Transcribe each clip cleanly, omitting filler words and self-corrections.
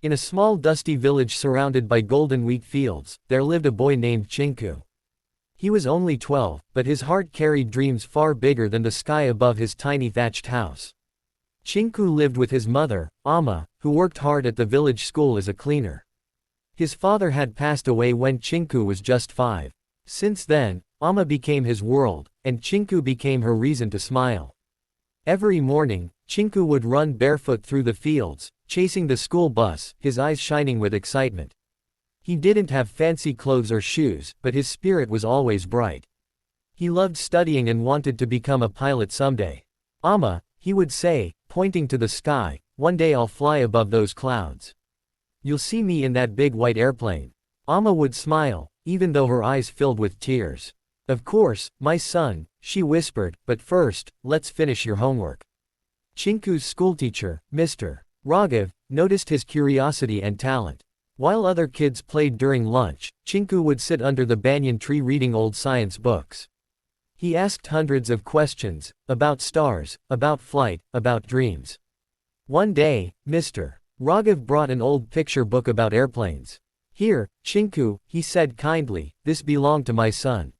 In a small dusty village surrounded by golden wheat fields, there lived a boy named Chinku. He was only 12, but his heart carried dreams far bigger than the sky above his tiny thatched house. Chinku lived with his mother, Amma, who worked hard at the village school as a cleaner. His father had passed away when Chinku was just 5. Since then, Amma became his world, and Chinku became her reason to smile. Every morning, Chinku would run barefoot through the fields, chasing the school bus, his eyes shining with excitement. He didn't have fancy clothes or shoes, but his spirit was always bright. He loved studying and wanted to become a pilot someday. Amma, he would say, pointing to the sky, one day I'll fly above those clouds. You'll see me in that big white airplane. Amma would smile, even though her eyes filled with tears. Of course, my son, she whispered, but first, let's finish your homework. Chinku's schoolteacher, Mr. Raghav, noticed his curiosity and talent. While other kids played during lunch, Chinku would sit under the banyan tree reading old science books. He asked hundreds of questions, about stars, about flight, about dreams. One day, Mr. Raghav brought an old picture book about airplanes. Here, Chinku, he said kindly, this belonged to my son.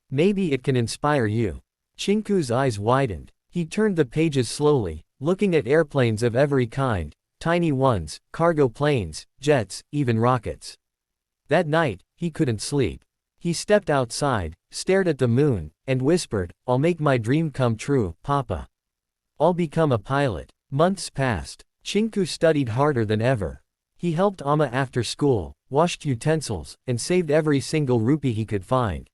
Maybe it can inspire you. Chinku's eyes widened. He turned the pages slowly, looking at airplanes of every kind, tiny ones, cargo planes, jets, even rockets. That night, he couldn't sleep. He stepped outside, stared at the moon, and whispered, I'll make my dream come true, Papa. I'll become a pilot. Months passed. Chinku studied harder than ever. He helped Amma after school, washed utensils, and saved every single rupee he could find.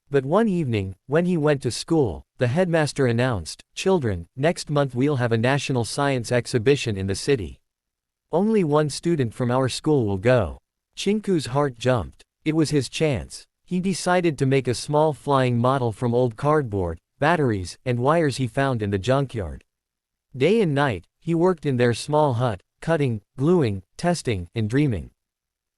But one evening, when he went to school, the headmaster announced, Children, next month we'll have a national science exhibition in the city. Only one student from our school will go. Chinku's heart jumped. It was his chance. He decided to make a small flying model from old cardboard, batteries, and wires he found in the junkyard. Day and night, he worked in their small hut, cutting, gluing, testing, and dreaming.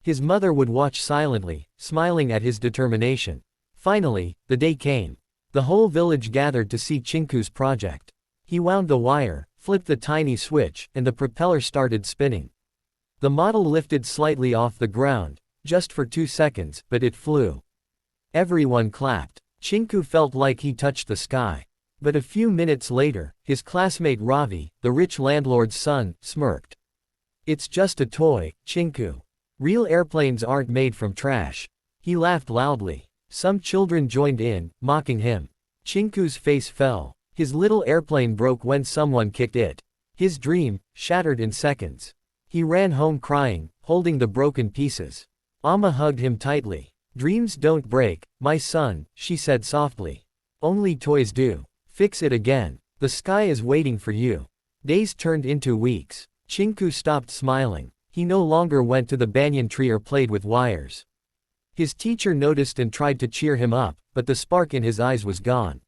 His mother would watch silently, smiling at his determination. Finally, the day came. The whole village gathered to see Chinku's project. He wound the wire, flipped the tiny switch, and the propeller started spinning. The model lifted slightly off the ground, just for 2 seconds, but it flew. Everyone clapped. Chinku felt like he touched the sky. But a few minutes later, his classmate Ravi, the rich landlord's son, smirked. It's just a toy, Chinku. Real airplanes aren't made from trash. He laughed loudly. Some children joined in, mocking him. Chinku's face fell. His little airplane broke when someone kicked it. His dream, shattered in seconds. He ran home crying, holding the broken pieces. Amma hugged him tightly. Dreams don't break, my son, she said softly. Only toys do. Fix it again. The sky is waiting for you. Days turned into weeks. Chinku stopped smiling. He no longer went to the banyan tree or played with wires. His teacher noticed and tried to cheer him up, but the spark in his eyes was gone.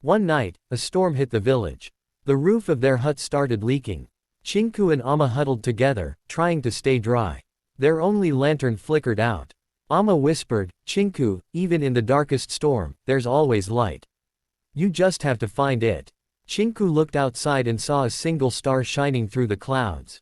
One night, a storm hit the village. The roof of their hut started leaking. Chinku and Amma huddled together, trying to stay dry. Their only lantern flickered out. Amma whispered, Chinku, even in the darkest storm, there's always light. You just have to find it. Chinku looked outside and saw a single star shining through the clouds.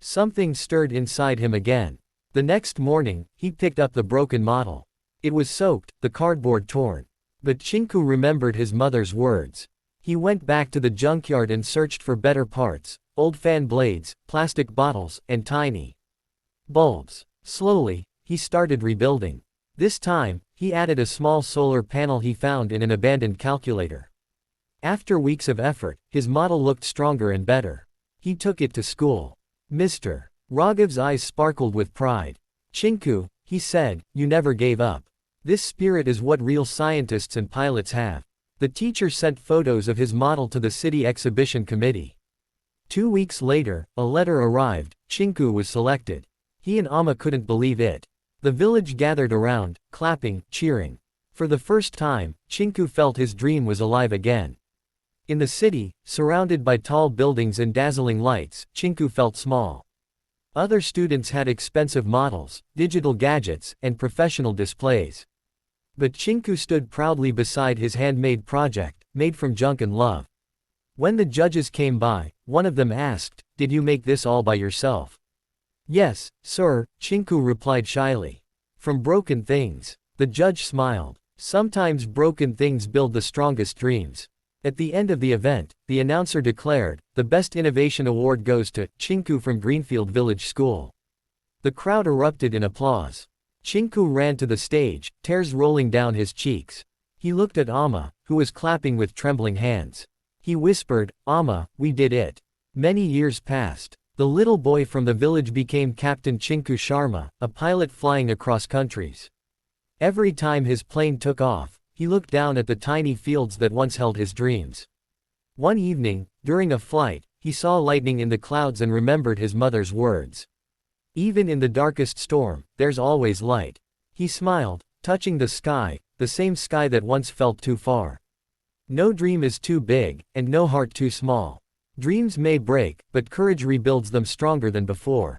Something stirred inside him again. The next morning, he picked up the broken model. It was soaked, the cardboard torn. But Chinku remembered his mother's words. He went back to the junkyard and searched for better parts, old fan blades, plastic bottles, and tiny bulbs. Slowly, he started rebuilding. This time, he added a small solar panel he found in an abandoned calculator. After weeks of effort, his model looked stronger and better. He took it to school. Mr. Raghav's eyes sparkled with pride. Chinku, he said, you never gave up. This spirit is what real scientists and pilots have. The teacher sent photos of his model to the city exhibition committee. 2 weeks later, a letter arrived. Chinku was selected. He and Amma couldn't believe it. The village gathered around, clapping, cheering. For the first time, Chinku felt his dream was alive again. In the city, surrounded by tall buildings and dazzling lights, Chinku felt small. Other students had expensive models, digital gadgets, and professional displays. But Chinku stood proudly beside his handmade project, made from junk and love. When the judges came by, one of them asked, Did you make this all by yourself? Yes, sir, Chinku replied shyly. From broken things. The judge smiled. Sometimes broken things build the strongest dreams. At the end of the event, the announcer declared, the Best Innovation Award goes to Chinku from Greenfield Village School. The crowd erupted in applause. Chinku ran to the stage, tears rolling down his cheeks. He looked at Amma, who was clapping with trembling hands. He whispered, Amma, we did it. Many years passed. The little boy from the village became Captain Chinku Sharma, a pilot flying across countries. Every time his plane took off, he looked down at the tiny fields that once held his dreams. One evening, during a flight, he saw lightning in the clouds and remembered his mother's words. Even in the darkest storm, there's always light. He smiled, touching the sky, the same sky that once felt too far. No dream is too big, and no heart too small. Dreams may break, but courage rebuilds them stronger than before.